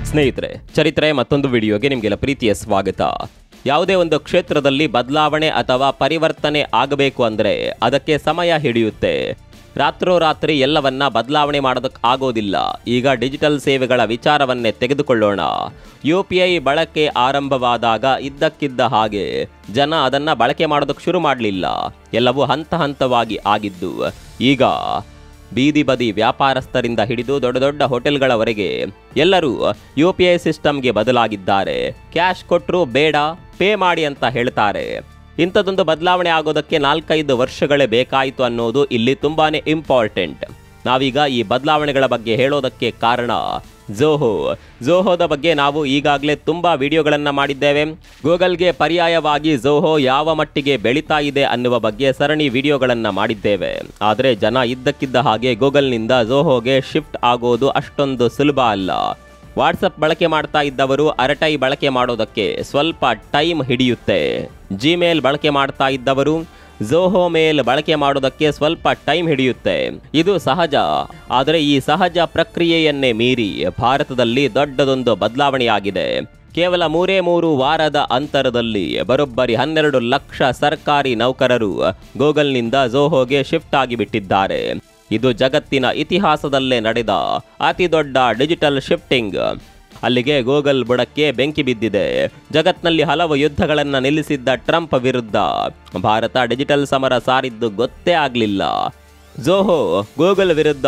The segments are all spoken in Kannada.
ಸ್ನೇಹಿತರೆ, ಚರಿತ್ರೆ ಮತ್ತೊಂದು ವಿಡಿಯೋಗೆ ನಿಮಗೆಲ್ಲ ಪ್ರೀತಿಯ ಸ್ವಾಗತ. ಯಾವುದೇ ಒಂದು ಕ್ಷೇತ್ರದಲ್ಲಿ ಬದಲಾವಣೆ ಅಥವಾ ಪರಿವರ್ತನೆ ಆಗಬೇಕು ಅಂದರೆ ಅದಕ್ಕೆ ಸಮಯ ಹಿಡಿಯುತ್ತೆ. ರಾತ್ರೋರಾತ್ರಿ ಎಲ್ಲವನ್ನ ಬದಲಾವಣೆ ಮಾಡೋದಕ್ಕೆ ಆಗೋದಿಲ್ಲ. ಈಗ ಡಿಜಿಟಲ್ ಸೇವೆಗಳ ವಿಚಾರವನ್ನೇ ತೆಗೆದುಕೊಳ್ಳೋಣ. UPI ಬಳಕೆ ಆರಂಭವಾದಾಗ ಇದ್ದಕ್ಕಿದ್ದ ಹಾಗೆ ಜನ ಅದನ್ನು ಬಳಕೆ ಮಾಡೋದಕ್ಕೆ ಶುರು ಮಾಡಲಿಲ್ಲ. ಎಲ್ಲವೂ ಹಂತ ಹಂತವಾಗಿ ಆಗಿದ್ದು ಈಗ ಬೀದಿ ಬದಿ ವ್ಯಾಪಾರಸ್ಥರಿಂದ ಹಿಡಿದು ದೊಡ್ಡ ದೊಡ್ಡ ಹೋಟೆಲ್ಗಳವರೆಗೆ ಎಲ್ಲರೂ UPI ಸಿಸ್ಟಮ್ಗೆ ಬದಲಾಗಿದ್ದಾರೆ. ಕ್ಯಾಶ್ ಕೊಟ್ಟರು ಬೇಡ, ಪೇ ಮಾಡಿ ಅಂತ ಹೇಳ್ತಾರೆ. ಇಂಥದ್ದೊಂದು ಬದಲಾವಣೆ ಆಗೋದಕ್ಕೆ 4-5 ವರ್ಷಗಳೇ ಬೇಕಾಯಿತು ಅನ್ನೋದು ಇಲ್ಲಿ ತುಂಬಾನೇ ಇಂಪಾರ್ಟೆಂಟ್. ನಾವೀಗ ಈ ಬದಲಾವಣೆಗಳ ಬಗ್ಗೆ ಹೇಳೋದಕ್ಕೆ ಕಾರಣ ಝೋಹೋದ ಬಗ್ಗೆ ನಾವು ಈಗಾಗಲೇ ತುಂಬಾ ವಿಡಿಯೋಗಳನ್ನು ಮಾಡಿದ್ದೇವೆ. ಗೂಗಲ್ಗೆ ಪರ್ಯಾಯವಾಗಿ ಝೋಹೋ ಯಾವ ಮಟ್ಟಿಗೆ ಬೆಳೀತಾ ಇದೆ ಅನ್ನುವ ಬಗ್ಗೆ ಸರಣಿ ವಿಡಿಯೋಗಳನ್ನು ಮಾಡಿದ್ದೇವೆ. ಆದರೆ ಜನ ಇದ್ದಕ್ಕಿದ್ದ ಹಾಗೆ ಗೂಗಲ್ನಿಂದ ಝೋಹೋಗೆ ಶಿಫ್ಟ್ ಆಗೋದು ಅಷ್ಟೊಂದು ಸುಲಭ ಅಲ್ಲ. ವಾಟ್ಸಪ್ ಬಳಕೆ ಮಾಡ್ತಾ ಇದ್ದವರು ಅರಟೈ ಬಳಕೆ ಮಾಡೋದಕ್ಕೆ ಸ್ವಲ್ಪ ಟೈಮ್ ಹಿಡಿಯುತ್ತೆ. ಜಿಮೇಲ್ ಬಳಕೆ ಮಾಡ್ತಾ ಇದ್ದವರು ಝೋಹೋ ಮೇಲ್ ಬಳಕೆ ಮಾಡೋದಕ್ಕೆ ಸ್ವಲ್ಪ ಟೈಮ್ ಹಿಡಿಯುತ್ತೆ. ಇದು ಸಹಜ. ಆದರೆ ಈ ಸಹಜ ಪ್ರಕ್ರಿಯೆಯನ್ನೇ ಮೀರಿ ಭಾರತದಲ್ಲಿ ದೊಡ್ಡದೊಂದು ಬದಲಾವಣೆಯಾಗಿದೆ. ಕೇವಲ 3 ವಾರದ ಅಂತರದಲ್ಲಿ ಬರೋಬ್ಬರಿ 12 ಲಕ್ಷ ಸರ್ಕಾರಿ ನೌಕರರು ಗೂಗಲ್ನಿಂದ ಝೋಹೋಗೆ ಶಿಫ್ಟ್ ಆಗಿಬಿಟ್ಟಿದ್ದಾರೆ. ಇದು ಜಗತ್ತಿನ ಇತಿಹಾಸದಲ್ಲೇ ನಡೆದ ಅತಿ ದೊಡ್ಡ ಡಿಜಿಟಲ್ ಶಿಫ್ಟಿಂಗ್. ಅಲ್ಲಿಗೆ ಗೂಗಲ್ ಬುಡಕ್ಕೆ ಬೆಂಕಿ ಬಿದ್ದಿದೆ. ಜಗತ್ನಲ್ಲಿ ಹಲವು ಯುದ್ಧಗಳನ್ನು ನಿಲ್ಲಿಸಿದ್ದ ಟ್ರಂಪ್ ವಿರುದ್ಧ ಭಾರತ ಡಿಜಿಟಲ್ ಸಮರ ಸಾರಿದ್ದು ಗೊತ್ತೇ ಆಗಲಿಲ್ಲ. ಝೋಹೋ ಗೂಗಲ್ ವಿರುದ್ಧ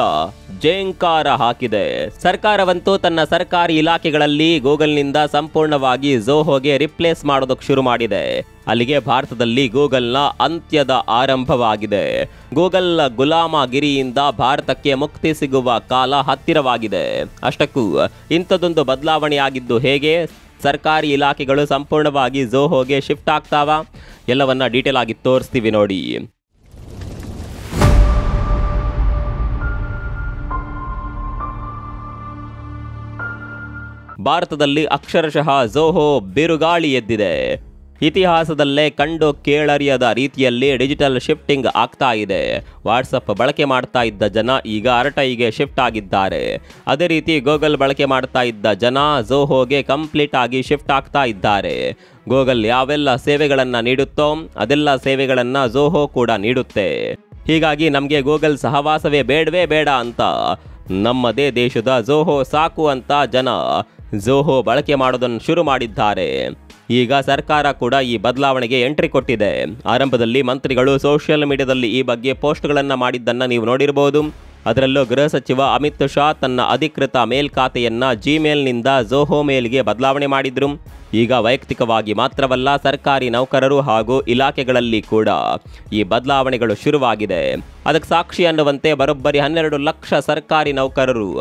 ಜೇಂಕಾರ ಹಾಕಿದೆ. ಸರ್ಕಾರವಂತೂ ತನ್ನ ಸರ್ಕಾರಿ ಇಲಾಖೆಗಳಲ್ಲಿ ಗೂಗಲ್ನಿಂದ ಸಂಪೂರ್ಣವಾಗಿ ಝೋಹೋಗೆ ರಿಪ್ಲೇಸ್ ಮಾಡೋದಕ್ಕೆ ಶುರು ಮಾಡಿದೆ. ಅಲ್ಲಿಗೆ ಭಾರತದಲ್ಲಿ ಗೂಗಲ್ನ ಅಂತ್ಯದ ಆರಂಭವಾಗಿದೆ. ಗೂಗಲ್ ಗುಲಾಮಗಿರಿಯಿಂದ ಭಾರತಕ್ಕೆ ಮುಕ್ತಿ ಸಿಗುವ ಕಾಲ ಹತ್ತಿರವಾಗಿದೆ. ಅಷ್ಟಕ್ಕೂ ಇಂಥದ್ದೊಂದು ಬದಲಾವಣೆಯಾಗಿದ್ದು ಹೇಗೆ? ಸರ್ಕಾರಿ ಇಲಾಖೆಗಳು ಸಂಪೂರ್ಣವಾಗಿ ಝೋಹೋಗೆ ಶಿಫ್ಟ್ ಆಗ್ತಾವ? ಎಲ್ಲವನ್ನ ಡೀಟೇಲ್ ಆಗಿ ತೋರಿಸ್ತೀವಿ ನೋಡಿ. ಭಾರತದಲ್ಲಿ ಅಕ್ಷರಶಃ ಝೋಹೋ ಬಿರುಗಾಳಿ ಎದ್ದಿದೆ. ಇತಿಹಾಸದಲ್ಲೇ ಕಂಡು ಕೇಳರಿಯದ ರೀತಿಯಲ್ಲಿ ಡಿಜಿಟಲ್ ಶಿಫ್ಟಿಂಗ್ ಆಗ್ತಾ ಇದೆ. ವಾಟ್ಸಪ್ ಬಳಕೆ ಮಾಡ್ತಾ ಇದ್ದ ಜನ ಈಗ ಅರಟೈಗೆ ಶಿಫ್ಟ್ ಆಗಿದ್ದಾರೆ. ಅದೇ ರೀತಿ ಗೂಗಲ್ ಬಳಕೆ ಮಾಡ್ತಾ ಇದ್ದ ಜನ ಝೋಹೋಗೆ ಕಂಪ್ಲೀಟ್ ಆಗಿ ಶಿಫ್ಟ್ ಆಗ್ತಾ ಇದ್ದಾರೆ. ಗೂಗಲ್ ಯಾವೆಲ್ಲ ಸೇವೆಗಳನ್ನು ನೀಡುತ್ತೋ ಅದೆಲ್ಲ ಸೇವೆಗಳನ್ನು ಝೋಹೋ ಕೂಡ ನೀಡುತ್ತೆ. ಹೀಗಾಗಿ ನಮಗೆ ಗೂಗಲ್ ಸಹವಾಸವೇ ಬೇಡವೇ ಬೇಡ ಅಂತ, ನಮ್ಮದೇ ದೇಶದ ಝೋಹೋ ಸಾಕು ಅಂತ ಜನ ಝೋಹೋ ಬಳಕೆ ಮಾಡೋದನ್ನು ಶುರು ಮಾಡಿದ್ದಾರೆ. ಈಗ ಸರ್ಕಾರ ಕೂಡ ಈ ಬದಲಾವಣೆಗೆ ಎಂಟ್ರಿ ಕೊಟ್ಟಿದೆ. ಆರಂಭದಲ್ಲಿ ಮಂತ್ರಿಗಳು ಸೋಷಿಯಲ್ ಮೀಡಿಯಾದಲ್ಲಿ ಈ ಬಗ್ಗೆ ಪೋಸ್ಟ್ಗಳನ್ನು ಮಾಡಿದ್ದನ್ನು ನೀವು ನೋಡಿರಬಹುದು. ಅದರಲ್ಲೂ ಗೃಹ ಸಚಿವ ಅಮಿತ್ ಶಾ ತನ್ನ ಅಧಿಕೃತ ಮೇಲ್ ಖಾತೆಯನ್ನು ಜಿಮೇಲ್ನಿಂದ ಝೋಹೋ ಮೇಲ್ಗೆ ಬದಲಾವಣೆ ಮಾಡಿದ್ರು. ಈಗ ವೈಯಕ್ತಿಕವಾಗಿ ಮಾತ್ರವಲ್ಲ, ಸರ್ಕಾರಿ ನೌಕರರು ಹಾಗೂ ಇಲಾಖೆಗಳಲ್ಲಿ ಕೂಡ ಈ ಬದಲಾವಣೆಗಳು ಶುರುವಾಗಿದೆ. ಅದಕ್ಕೆ ಸಾಕ್ಷಿ ಅನ್ನುವಂತೆ ಬರೋಬ್ಬರಿ 12 ಲಕ್ಷ ಸರ್ಕಾರಿ ನೌಕರರು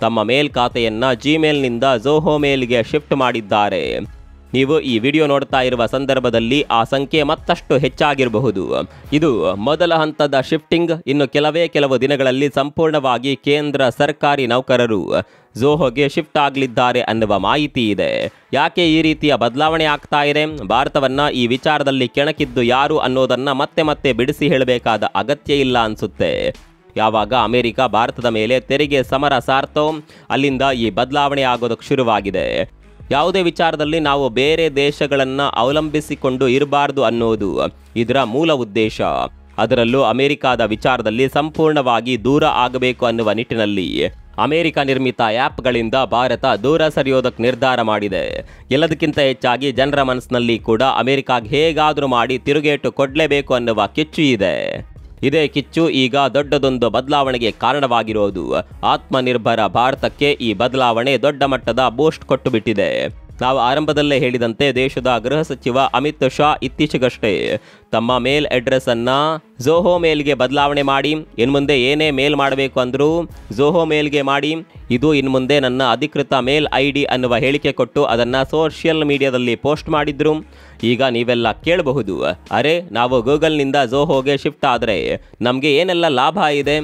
ತಮ್ಮ ಮೇಲ್ ಖಾತೆಯನ್ನು ಜಿಮೇಲ್ನಿಂದ ಝೋಹೋ ಮೇಲ್ಗೆ ಶಿಫ್ಟ್ ಮಾಡಿದ್ದಾರೆ. ನೀವು ಈ ವಿಡಿಯೋ ನೋಡ್ತಾ ಇರುವ ಸಂದರ್ಭದಲ್ಲಿ ಆ ಸಂಖ್ಯೆ ಮತ್ತಷ್ಟು ಹೆಚ್ಚಾಗಿರಬಹುದು. ಇದು ಮೊದಲ ಹಂತದ ಶಿಫ್ಟಿಂಗ್. ಇನ್ನು ಕೆಲವು ದಿನಗಳಲ್ಲಿ ಸಂಪೂರ್ಣವಾಗಿ ಕೇಂದ್ರ ಸರ್ಕಾರಿ ನೌಕರರು ಝೋಹೋಗೆ ಶಿಫ್ಟ್ ಆಗಲಿದ್ದಾರೆ ಅನ್ನುವ ಮಾಹಿತಿ ಇದೆ. ಯಾಕೆ ಈ ರೀತಿಯ ಬದಲಾವಣೆ ಆಗ್ತಾ ಇದೆ? ಭಾರತವನ್ನ ಈ ವಿಚಾರದಲ್ಲಿ ಕೆಣಕಿದ್ದು ಯಾರು ಅನ್ನೋದನ್ನ ಮತ್ತೆ ಬಿಡಿಸಿ ಹೇಳಬೇಕಾದ ಅಗತ್ಯ ಇಲ್ಲ ಅನ್ಸುತ್ತೆ. ಯಾವಾಗ ಅಮೆರಿಕ ಭಾರತದ ಮೇಲೆ ತೆರಿಗೆ ಸಮರ ಸಾರ್ತೋ ಅಲ್ಲಿಂದ ಈ ಬದಲಾವಣೆ ಆಗೋದಕ್ಕೆ ಶುರುವಾಗಿದೆ. ಯಾವುದೇ ವಿಚಾರದಲ್ಲಿ ನಾವು ಬೇರೆ ದೇಶಗಳನ್ನು ಅವಲಂಬಿಸಿಕೊಂಡು ಇರಬಾರ್ದು ಅನ್ನೋದು ಇದರ ಮೂಲ ಉದ್ದೇಶ. ಅದರಲ್ಲೂ ಅಮೆರಿಕಾದ ವಿಚಾರದಲ್ಲಿ ಸಂಪೂರ್ಣವಾಗಿ ದೂರ ಆಗಬೇಕು ಅನ್ನುವ ನಿಟ್ಟಿನಲ್ಲಿ ಅಮೆರಿಕ ನಿರ್ಮಿತ ಆ್ಯಪ್ಗಳಿಂದ ಭಾರತ ದೂರ ಸರಿಯೋದಕ್ಕೆ ನಿರ್ಧಾರ ಮಾಡಿದೆ. ಎಲ್ಲದಕ್ಕಿಂತ ಹೆಚ್ಚಾಗಿ ಜನರ ಮನಸ್ಸಿನಲ್ಲಿ ಕೂಡ ಅಮೆರಿಕಾಗೆ ಹೇಗಾದರೂ ಮಾಡಿ ತಿರುಗೇಟು ಕೊಡಲೇಬೇಕು ಅನ್ನುವ ಕಿಚ್ಚು ಇದೆ. ಇದೇ ಕಿಚ್ಚು ಈಗ ದೊಡ್ಡದೊಂದು ಬದಲಾವಣೆಗೆ ಕಾರಣವಾಗಿರೋದು. ಆತ್ಮನಿರ್ಭರ ಭಾರತಕ್ಕೆ ಈ ಬದಲಾವಣೆ ದೊಡ್ಡ ಮಟ್ಟದ ಬೂಸ್ಟ್ ಕೊಟ್ಟು ಬಿಟ್ಟಿದೆ. ನಾವು ಆರಂಭದಲ್ಲೇ ಹೇಳಿದಂತೆ ದೇಶದ ಗೃಹ ಸಚಿವ ಅಮಿತ್ ಶಾ ಇತ್ತೀಚೆಗಷ್ಟೇ ತಮ್ಮ ಮೇಲ್ ಅಡ್ರೆಸ್ ಅನ್ನ ಝೋಹೋ ಮೇಲ್ಗೆ ಬದಲಾವಣೆ ಮಾಡಿ, ಇನ್ಮುಂದೆ ಏನೇ ಮೇಲ್ ಮಾಡಬೇಕು ಅಂದರೂ ಝೋಹೋ ಮೇಲ್ಗೆ ಮಾಡಿ, ಇದು ಇನ್ಮುಂದೆ ನನ್ನ ಅಧಿಕೃತ ಮೇಲ್ ID ಅನ್ನುವ ಹೇಳಿಕೆ ಕೊಟ್ಟು ಅದನ್ನು ಸೋಷಿಯಲ್ ಮೀಡಿಯಾದಲ್ಲಿ ಪೋಸ್ಟ್ ಮಾಡಿದ್ರು. ಈಗ ನೀವೆಲ್ಲ ಕೇಳಬಹುದು, ಅರೆ ನಾವು ಗೂಗಲ್ನಿಂದ ಝೋಹೋಗೆ ಶಿಫ್ಟ್ ಆದರೆ ನಮಗೆ ಏನೆಲ್ಲ ಲಾಭ ಇದೆ?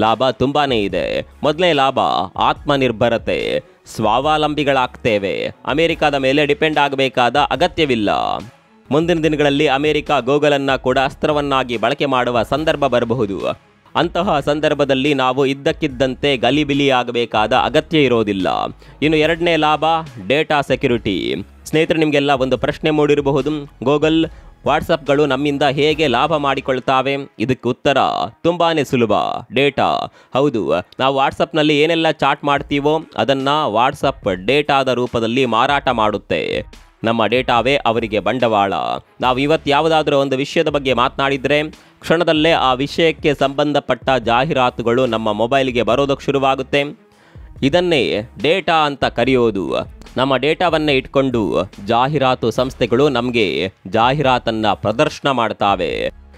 ಲಾಭ ತುಂಬಾನೇ ಇದೆ. ಮೊದಲನೇ ಲಾಭ ಆತ್ಮನಿರ್ಭರತೆ. ಸ್ವಾವಲಂಬಿಗಳಾಗ್ತೇವೆ. ಅಮೆರಿಕದ ಮೇಲೆ ಡಿಪೆಂಡ್ ಆಗಬೇಕಾದ ಅಗತ್ಯವಿಲ್ಲ. ಮುಂದಿನ ದಿನಗಳಲ್ಲಿ ಅಮೆರಿಕ ಗೂಗಲನ್ನು ಕೂಡ ಅಸ್ತ್ರವನ್ನಾಗಿ ಬಳಕೆ ಮಾಡುವ ಸಂದರ್ಭ ಬರಬಹುದು. ಅಂತಹ ಸಂದರ್ಭದಲ್ಲಿ ನಾವು ಇದ್ದಕ್ಕಿದ್ದಂತೆ ಗಲಿಬಿಲಿಯಾಗಬೇಕಾದ ಅಗತ್ಯ ಇರೋದಿಲ್ಲ. ಇನ್ನು ಎರಡನೇ ಲಾಭ ಡೇಟಾ ಸೆಕ್ಯುರಿಟಿ. ಸ್ನೇಹಿತರೆ, ನಿಮಗೆಲ್ಲ ಒಂದು ಪ್ರಶ್ನೆ ಮೂಡಿರಬಹುದು, ಗೂಗಲ್ ವಾಟ್ಸಪ್ಗಳು ನಮ್ಮಿಂದ ಹೇಗೆ ಲಾಭ ಮಾಡಿಕೊಳ್ತಾವೆ? ಇದಕ್ಕೆ ಉತ್ತರ ತುಂಬಾನೇ ಸುಲಭ, ಡೇಟಾ. ಹೌದು, ನಾವು ವಾಟ್ಸಪ್ನಲ್ಲಿ ಏನೆಲ್ಲ ಚಾಟ್ ಮಾಡ್ತೀವೋ ಅದನ್ನು ವಾಟ್ಸಪ್ ಡೇಟಾದ ರೂಪದಲ್ಲಿ ಮಾರಾಟ ಮಾಡುತ್ತೆ. ನಮ್ಮ ಡೇಟಾವೇ ಅವರಿಗೆ ಬಂಡವಾಳ. ನಾವು ಇವತ್ತು ಯಾವುದಾದ್ರೂ ಒಂದು ವಿಷಯದ ಬಗ್ಗೆ ಮಾತನಾಡಿದರೆ ಕ್ಷಣದಲ್ಲೇ ಆ ವಿಷಯಕ್ಕೆ ಸಂಬಂಧಪಟ್ಟ ಜಾಹೀರಾತುಗಳು ನಮ್ಮ ಮೊಬೈಲ್ಗೆ ಬರೋದಕ್ಕೆ ಶುರುವಾಗುತ್ತೆ. ಇದನ್ನೇ ಡೇಟಾ ಅಂತ ಕರೆಯೋದು. ನಮ್ಮ ಡೇಟಾವನ್ನೇ ಇಟ್ಕೊಂಡು ಜಾಹೀರಾತು ಸಂಸ್ಥೆಗಳು ನಮಗೆ ಜಾಹೀರಾತನ್ನು ಪ್ರದರ್ಶನ ಮಾಡ್ತಾವೆ.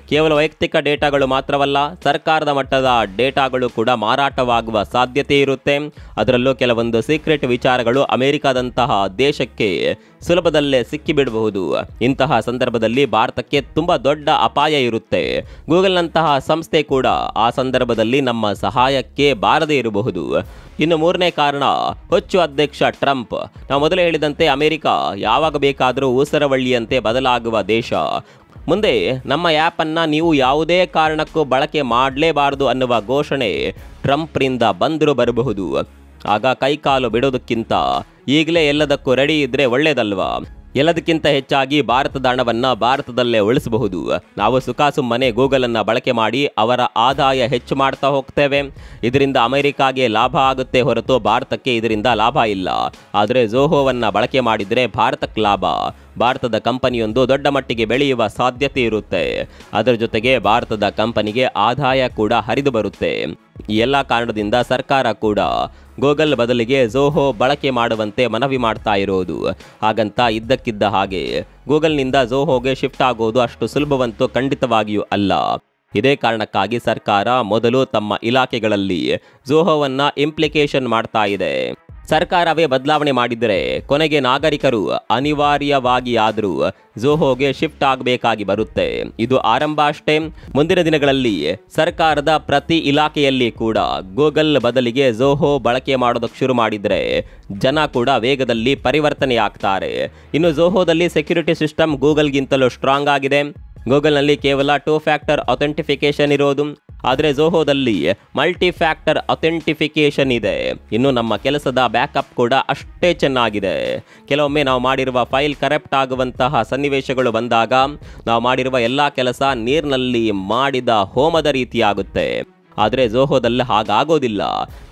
ಕೇವಲ ವೈಯಕ್ತಿಕ ಡೇಟಾಗಳು ಮಾತ್ರವಲ್ಲ, ಸರ್ಕಾರದ ಮಟ್ಟದ ಡೇಟಾಗಳು ಕೂಡ ಮಾರಾಟವಾಗುವ ಸಾಧ್ಯತೆ ಇರುತ್ತೆ. ಅದರಲ್ಲೂ ಕೆಲವೊಂದು ಸೀಕ್ರೆಟ್ ವಿಚಾರಗಳು ಅಮೆರಿಕಾದಂತಹ ದೇಶಕ್ಕೆ ಸುಲಭದಲ್ಲೇ ಸಿಕ್ಕಿಬಿಡಬಹುದು. ಇಂತಹ ಸಂದರ್ಭದಲ್ಲಿ ಭಾರತಕ್ಕೆ ತುಂಬ ದೊಡ್ಡ ಅಪಾಯ ಇರುತ್ತೆ. ಗೂಗಲ್ನಂತಹ ಸಂಸ್ಥೆ ಕೂಡ ಆ ಸಂದರ್ಭದಲ್ಲಿ ನಮ್ಮ ಸಹಾಯಕ್ಕೆ ಬಾರದೇ ಇರಬಹುದು. ಇನ್ನು ಮೂರನೇ ಕಾರಣ, ಹೊಚ್ಚು ಅಧ್ಯಕ್ಷ ಟ್ರಂಪ್. ನಾವು ಮೊದಲೇ ಹೇಳಿದಂತೆ ಅಮೆರಿಕ ಯಾವಾಗ ಬೇಕಾದರೂ ಊಸರವಳ್ಳಿಯಂತೆ ಬದಲಾಗುವ ದೇಶ. ಮುಂದೆ ನಮ್ಮ ಆ್ಯಪನ್ನು ನೀವು ಯಾವುದೇ ಕಾರಣಕ್ಕೂ ಬಳಕೆ ಮಾಡಲೇಬಾರದು ಅನ್ನುವ ಘೋಷಣೆ ಟ್ರಂಪ್ರಿಂದ ಬಂದರೂ ಬರಬಹುದು. ಆಗ ಕೈಕಾಲು ಬಿಡೋದಕ್ಕಿಂತ ಈಗಲೇ ಎಲ್ಲದಕ್ಕೂ ರೆಡಿ ಇದ್ದರೆ ಒಳ್ಳೆಯದಲ್ವಾ? ಎಲ್ಲದಕ್ಕಿಂತ ಹೆಚ್ಚಾಗಿ ಭಾರತದ ಹಣವನ್ನು ಭಾರತದಲ್ಲೇ ಉಳಿಸಬಹುದು. ನಾವು ಸುಮ್ಮನೆ ಗೂಗಲನ್ನು ಬಳಕೆ ಮಾಡಿ ಅವರ ಆದಾಯ ಹೆಚ್ಚು ಮಾಡ್ತಾ ಹೋಗ್ತೇವೆ. ಇದರಿಂದ ಅಮೆರಿಕಾಗೆ ಲಾಭ ಆಗುತ್ತೆ ಹೊರತು ಭಾರತಕ್ಕೆ ಇದರಿಂದ ಲಾಭ ಇಲ್ಲ. ಆದರೆ ಝೋಹೋವನ್ನು ಬಳಕೆ ಮಾಡಿದರೆ ಭಾರತಕ್ಕೆ ಲಾಭ. ಭಾರತದ ಕಂಪನಿಯೊಂದು ದೊಡ್ಡ ಮಟ್ಟಿಗೆ ಬೆಳೆಯುವ ಸಾಧ್ಯತೆ ಇರುತ್ತೆ. ಅದರ ಜೊತೆಗೆ ಭಾರತದ ಕಂಪನಿಗೆ ಆದಾಯ ಕೂಡ ಹರಿದು ಬರುತ್ತೆ. ಈ ಎಲ್ಲ ಕಾರಣದಿಂದ ಸರ್ಕಾರ ಕೂಡ ಗೂಗಲ್ ಬದಲಿಗೆ ಝೋಹೋ ಬಳಕೆ ಮಾಡುವಂತೆ ಮನವಿ ಮಾಡ್ತಾ ಇರೋದು. ಹಾಗಂತ ಇದ್ದಕ್ಕಿದ್ದ ಹಾಗೆ ಗೂಗಲ್ನಿಂದ ಝೋಹೋಗೆ ಶಿಫ್ಟ್ ಆಗೋದು ಅಷ್ಟು ಸುಲಭವಂತೂ ಖಂಡಿತವಾಗಿಯೂ ಅಲ್ಲ. ಇದೇ ಕಾರಣಕ್ಕಾಗಿ ಸರ್ಕಾರ ಮೊದಲು ತಮ್ಮ ಇಲಾಖೆಗಳಲ್ಲಿ ಝೋಹೋವನ್ನು ಇಂಪ್ಲಿಕೇಶನ್ ಮಾಡ್ತಾ ಇದೆ. ಸರ್ಕಾರವೇ ಬದಲಾವಣೆ ಮಾಡಿದರೆ ಕೊನೆಗೆ ನಾಗರಿಕರು ಅನಿವಾರ್ಯವಾಗಿ ಆದರೂ ಝೋಹೋಗೆ ಶಿಫ್ಟ್ ಆಗಬೇಕಾಗಿ ಬರುತ್ತೆ. ಇದು ಆರಂಭ ಅಷ್ಟೇ. ಮುಂದಿನ ದಿನಗಳಲ್ಲಿ ಸರ್ಕಾರದ ಪ್ರತಿ ಇಲಾಖೆಯಲ್ಲಿ ಕೂಡ ಗೂಗಲ್ ಬದಲಿಗೆ ಝೋಹೋ ಬಳಕೆ ಮಾಡೋದಕ್ಕೆ ಶುರು ಮಾಡಿದರೆ ಜನ ಕೂಡ ವೇಗದಲ್ಲಿ ಪರಿವರ್ತನೆ ಆಗ್ತಾರೆ. ಇನ್ನು ಝೋಹೋದಲ್ಲಿ ಸೆಕ್ಯೂರಿಟಿ ಸಿಸ್ಟಮ್ ಗೂಗಲ್ಗಿಂತಲೂ ಸ್ಟ್ರಾಂಗ್ ಆಗಿದೆ. ಗೂಗಲ್ನಲ್ಲಿ ಕೇವಲ 2 ಫ್ಯಾಕ್ಟರ್ ಅಥೆಂಟಿಫಿಕೇಶನ್ ಇರೋದು, ಆದರೆ ಝೋಹೋದಲ್ಲಿ ಮಲ್ಟಿ ಫ್ಯಾಕ್ಟರ್ ಅಥೆಂಟಿಫಿಕೇಶನ್ ಇದೆ. ಇನ್ನು ನಮ್ಮ ಕೆಲಸದ ಬ್ಯಾಕಪ್ ಕೂಡ ಅಷ್ಟೇ ಚೆನ್ನಾಗಿದೆ. ಕೆಲವೊಮ್ಮೆ ನಾವು ಮಾಡಿರುವ ಫೈಲ್ ಕರಪ್ಟ್ ಆಗುವಂತಹ ಸನ್ನಿವೇಶಗಳು ಬಂದಾಗ ನಾವು ಮಾಡಿರುವ ಎಲ್ಲ ಕೆಲಸ ನೀರಿನಲ್ಲಿ ಮಾಡಿದ ಹೋಮದ ರೀತಿಯಾಗುತ್ತೆ. ಆದರೆ ಝೋಹೋದಲ್ಲಿ ಹಾಗಾಗೋದಿಲ್ಲ.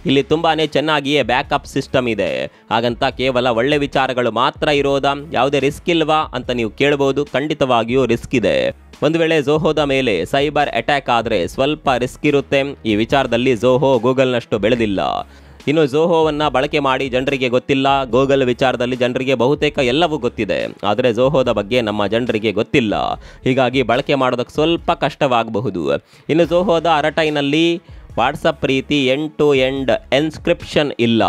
ಇಲ್ಲಿ ತುಂಬಾ ಚೆನ್ನಾಗಿಯೇ ಬ್ಯಾಕಪ್ ಸಿಸ್ಟಮ್ ಇದೆ. ಹಾಗಂತ ಕೇವಲ ಒಳ್ಳೆ ವಿಚಾರಗಳು ಮಾತ್ರ ಇರೋದಾ? ಯಾವುದೇ ರಿಸ್ಕ್ ಇಲ್ವಾ ಅಂತ ನೀವು ಕೇಳಬಹುದು. ಖಂಡಿತವಾಗಿಯೂ ರಿಸ್ಕ್ ಇದೆ. ಒಂದು ವೇಳೆ ಝೋಹೋದ ಮೇಲೆ ಸೈಬರ್ ಅಟ್ಯಾಕ್ ಆದರೆ ಸ್ವಲ್ಪ ರಿಸ್ಕ್ ಇರುತ್ತೆ. ಈ ವಿಚಾರದಲ್ಲಿ ಝೋಹೋ ಗೂಗಲ್ನಷ್ಟು ಬೆಳೆದಿಲ್ಲ. ಇನ್ನು ಝೋಹೋವನ್ನು ಬಳಕೆ ಮಾಡಿ ಜನರಿಗೆ ಗೊತ್ತಿಲ್ಲ. ಗೂಗಲ್ ವಿಚಾರದಲ್ಲಿ ಜನರಿಗೆ ಬಹುತೇಕ ಎಲ್ಲವೂ ಗೊತ್ತಿದೆ. ಆದರೆ ಝೋಹೋದ ಬಗ್ಗೆ ನಮ್ಮ ಜನರಿಗೆ ಗೊತ್ತಿಲ್ಲ. ಹೀಗಾಗಿ ಬಳಕೆ ಮಾಡೋದಕ್ಕೆ ಸ್ವಲ್ಪ ಕಷ್ಟವಾಗಬಹುದು. ಇನ್ನು ಝೋಹೋದ ಅರಟೈನಲ್ಲಿ ವಾಟ್ಸಪ್ ರೀತಿ ಎಂಡ್ ಟು ಎಂಡ್ ಎನ್ಸ್ಕ್ರಿಪ್ಷನ್ ಇಲ್ಲ.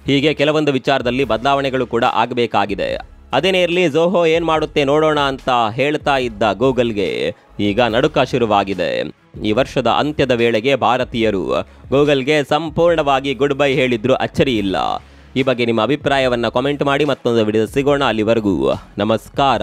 ಹೀಗೆ ಕೆಲವೊಂದು ವಿಚಾರದಲ್ಲಿ ಬದಲಾವಣೆಗಳು ಕೂಡ ಆಗಬೇಕಾಗಿದೆ. ಅದೇನೇ ಇರಲಿ, ಝೋಹೋ ಏನು ಮಾಡುತ್ತೆ ನೋಡೋಣ ಅಂತ ಹೇಳ್ತಾ ಇದ್ದ ಗೂಗಲ್ಗೆ ಈಗ ನಡುಕ ಶುರುವಾಗಿದೆ. ಈ ವರ್ಷದ ಅಂತ್ಯದ ವೇಳೆಗೆ ಭಾರತೀಯರು ಗೂಗಲ್ಗೆ ಸಂಪೂರ್ಣವಾಗಿ ಗುಡ್ ಬೈ ಹೇಳಿದ್ರು ಅಚ್ಚರಿ ಇಲ್ಲ. ಈ ಬಗ್ಗೆ ನಿಮ್ಮ ಅಭಿಪ್ರಾಯವನ್ನು ಕಾಮೆಂಟ್ ಮಾಡಿ. ಮತ್ತೊಂದು ವಿಡಿಯೋ ಸಿಗೋಣ. ಅಲ್ಲಿವರೆಗೂ ನಮಸ್ಕಾರ.